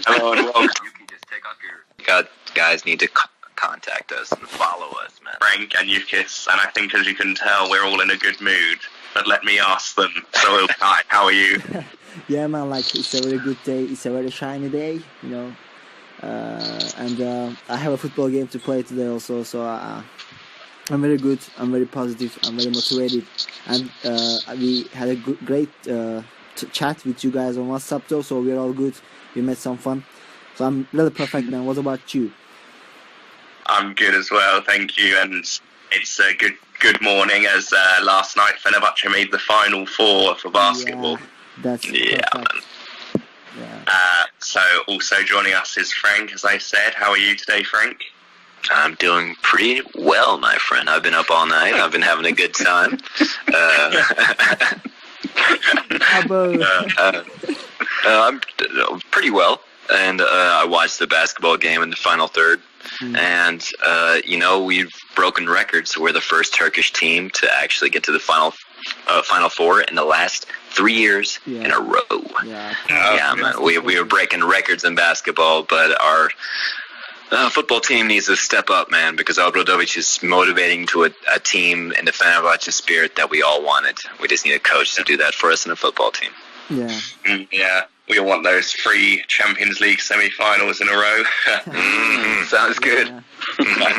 Hello and welcome. You can just take off your... Guys need to contact us and follow us, man. Frank and Yukis, and I think as you can tell, we're all in a good mood. But let me ask them. So, Ilkay, how are you? Yeah, man, like, it's a very good day. It's a very shiny day, you know. And I have a football game to play today also, so I'm very good, I'm very positive, I'm very motivated. And we had a great chat with you guys on WhatsApp though, so we're all good. We made some fun. So I'm really perfect, man. What about you? I'm good as well, thank you. And it's a good morning as last night Fenerbahce made the final four for basketball. Yeah, that's perfect. Man. Yeah. So also joining us is Frank, as I said. How are you today, Frank? I'm doing pretty well, my friend. I've been up all night. I've been having a good time. I'm pretty well. And I watched the basketball game in the final third. And, you know, we've broken records. We're the first Turkish team to actually get to the final four in the last 3 years in a row. Yeah, man. We were breaking records in basketball, but our football team needs to step up, man, because Obradovic is motivating to a team in the Fenerbahce spirit that we all wanted. We just need a coach to do that for us in a football team. Yeah. Yeah. We all want those 3 Champions League semi-finals in a row. Sounds good.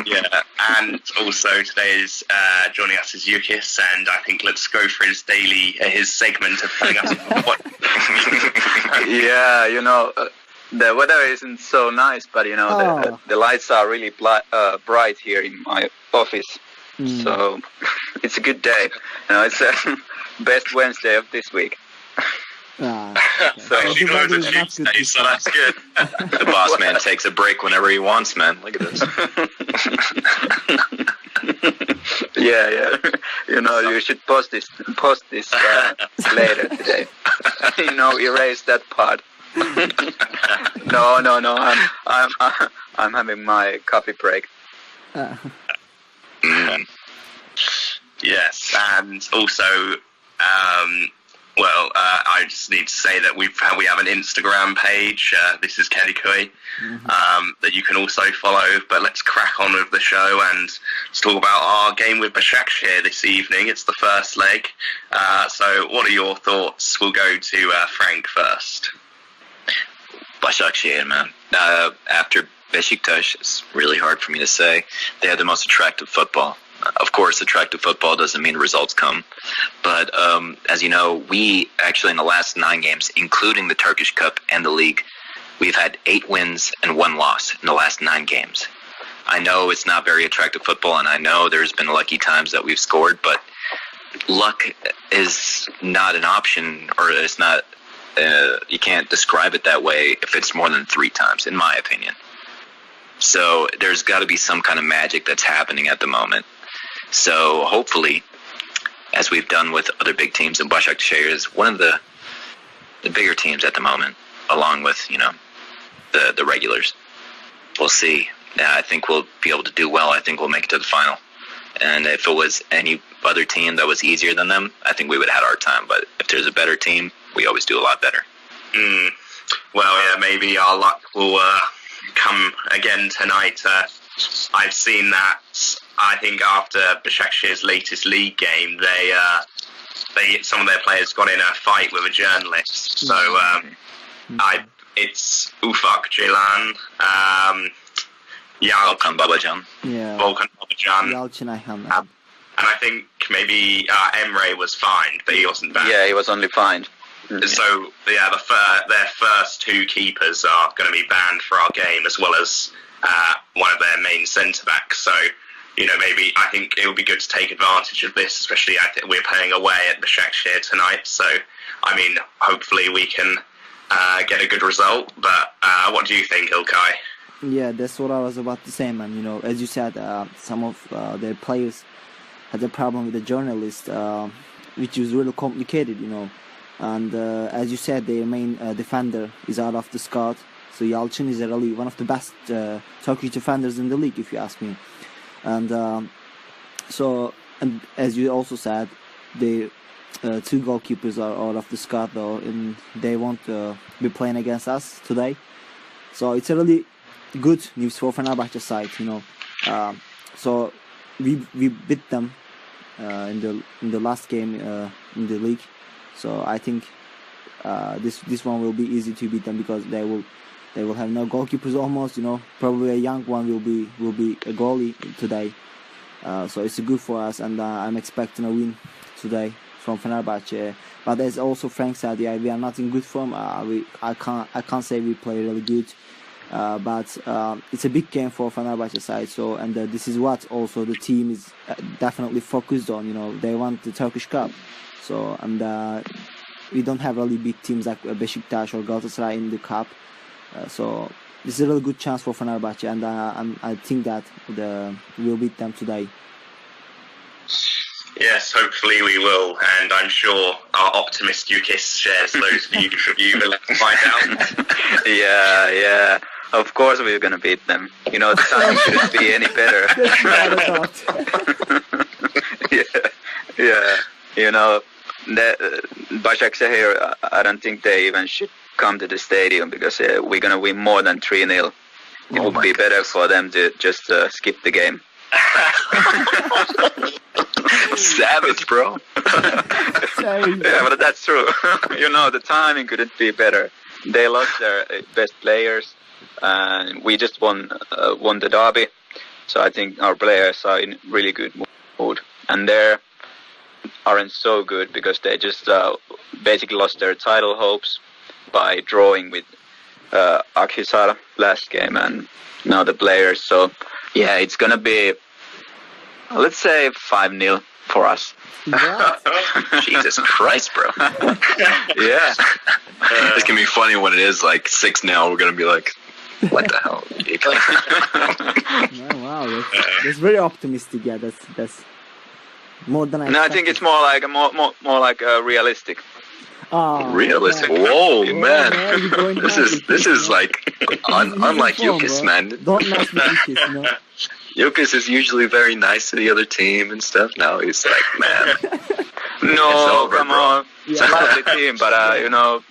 Yeah, and also today is joining us is Yukis, and I think let's go for his segment of telling us what. Yeah, you know, the weather isn't so nice, but you know the lights are really bright here in my office, so it's a good day. You know, it's the best Wednesday of this week. So she knows a Tuesday, so that's good. The boss man takes a break whenever he wants, man. Look at this. Yeah. You know, you should post this later today. You know, erase that part. No. I'm having my coffee break. Yes, and also. I just need to say that we have an Instagram page. This is Kedikoi, that you can also follow. But let's crack on with the show and let's talk about our game with Başakşehir this evening. It's the first leg. So what are your thoughts? We'll go to Frank first. Başakşehir, man. After Beşiktaş, it's really hard for me to say. They have the most attractive football. Of course, attractive football doesn't mean results come. But as you know, we actually in the last 9 games, including the Turkish Cup and the league, we've had 8 wins and 1 loss in the last 9 games. I know it's not very attractive football, and I know there's been lucky times that we've scored, but luck is not an option, or it's not. You can't describe it that way if it's more than 3 times, in my opinion. So there's got to be some kind of magic that's happening at the moment. So hopefully, as we've done with other big teams, and Başakşehir is one of the bigger teams at the moment, along with, you know, the regulars. We'll see. Yeah, I think we'll be able to do well. I think we'll make it to the final. And if it was any other team that was easier than them, I think we would have had our time. But if there's a better team, we always do a lot better. Well, yeah, maybe our luck will come again tonight. I've seen that. I think after Başakşehir's latest league game, some of their players got in a fight with a journalist. So it's Ufuk Ceylan, Volkan Babacan. Volkan Babacan. Yalçın Ayhan. And I think maybe Emre was fined, but he wasn't banned. Yeah, he was only fined. So yeah, their first 2 keepers are going to be banned for our game, as well as one of their main centre backs. So, you know, maybe I think it would be good to take advantage of this, especially we're playing away at Başakşehir tonight. So, I mean, hopefully we can get a good result. But what do you think, Ilkay? Yeah, that's what I was about to say, man. You know, as you said, some of their players had a problem with the journalist, which was really complicated, you know. And as you said, their main defender is out of the squad. So Yalçın is really one of the best Turkish defenders in the league, if you ask me. And and as you also said, the 2 goalkeepers are out of the squad though, and they won't be playing against us today. So it's a really good news for Fenerbahce side, you know. So we beat them in the last game in the league. So I think this one will be easy to beat them because they will have no goalkeepers almost, you know. Probably a young one will be a goalie today. So it's good for us, and I'm expecting a win today from Fenerbahce. But as also Frank said, yeah, we are not in good form. I can't say we play really good. But it's a big game for Fenerbahce side. So and this is what also the team is definitely focused on. You know, they want the Turkish Cup. So and we don't have really big teams like Beşiktaş or Galatasaray in the cup. So this is a really good chance for Fenerbahce, and I think that we'll beat them today. Yes, hopefully we will, and I'm sure our optimist Yukis shares those views with you. We'll find out. Yeah. Of course we're gonna beat them. You know, the timing shouldn't be any better. Yeah. You know, Başakşehir, I don't think they even should come to the stadium because we're gonna win more than 3-0. It would be better for them to just skip the game. Savage, bro. Yeah, but that's true. You know, the timing couldn't be better. They lost their best players, and we just won the derby. So I think our players are in really good mood, and they aren't so good because they just basically lost their title hopes by drawing with Akhisar last game, and now the players. So yeah, it's gonna be, let's say 5-0 for us. Jesus Christ, bro. Yeah. It's gonna be funny when it is like 6-0. We're gonna be like, what the hell? Oh, wow, that's very optimistic. Yeah, that's more than I. No, I think it's more like realistic. Oh, realistic. Yeah. Whoa, Yeah, man. This is like unlike Yukis, man. Don't mess with Yukis, you know. Yukis is usually very nice to the other team and stuff. Now he's like, man. No, over, come bro. on. It's a lovely team, but you know,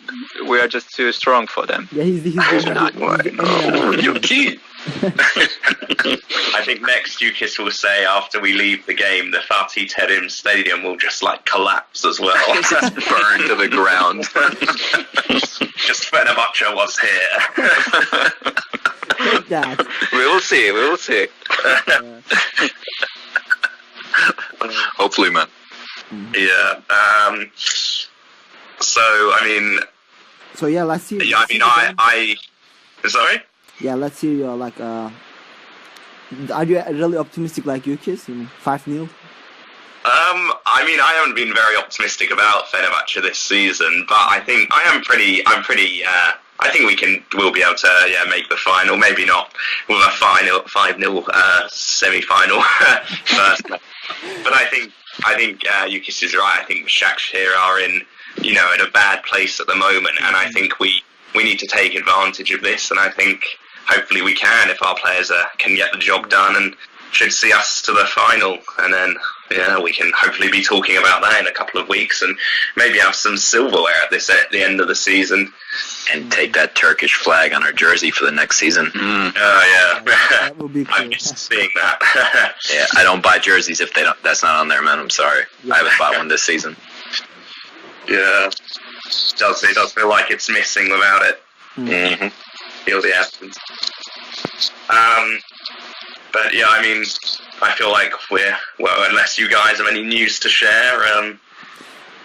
we are just too strong for them. Yeah, he's Not what? Yuki. I think next Yukis will say after we leave the game, the Fatih Terim Stadium will just like collapse as well. Just burn to the ground. Just Fenerbahce was here. Take that. We will see. Hopefully, man. Yeah. So I mean. So yeah, let's see. Yeah, I mean, I. Sorry. Yeah, let's see. Like, are you really optimistic like Yukis? 5-0. I mean, I haven't been very optimistic about Fenerbahce this season, but I think I'm pretty. I think we'll be able to make the final. Maybe not with a 5-0 semi-final first, but I think Yukis is right. I think Başakşehir are in a bad place at the moment, and I think we need to take advantage of this. And I think hopefully we can if our players can get the job done and should see us to the final, and then we can hopefully be talking about that in a couple of weeks and maybe have some silverware at the end of the season and take that Turkish flag on our jersey for the next season. That would be cool. I'm used to seeing that. Yeah, I don't buy jerseys if that's not on there, man. I'm sorry. Yeah. I haven't bought one this season. Yeah, it does feel like it's missing without it. Mm-hmm. Feel the absence. But yeah, I mean, I feel like unless you guys have any news to share.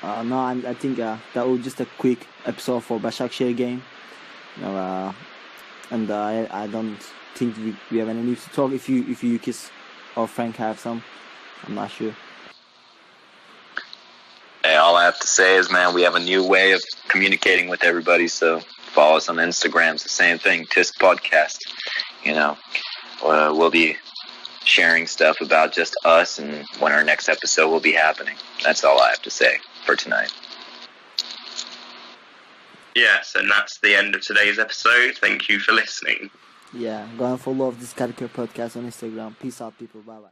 No, I think that was just a quick episode for Başakşehir game. And I don't think we have any news to talk. If Yukis or Frank have some, I'm not sure. Hey, all I have to say is, man, we have a new way of communicating with everybody. So follow us on Instagram. It's the same thing, Tisk Podcast. We'll be sharing stuff about just us and when our next episode will be happening. That's all I have to say for tonight. Yes, and that's the end of today's episode. Thank you for listening. Yeah, go and follow this Kadıköy podcast on Instagram. Peace out, people. Bye bye.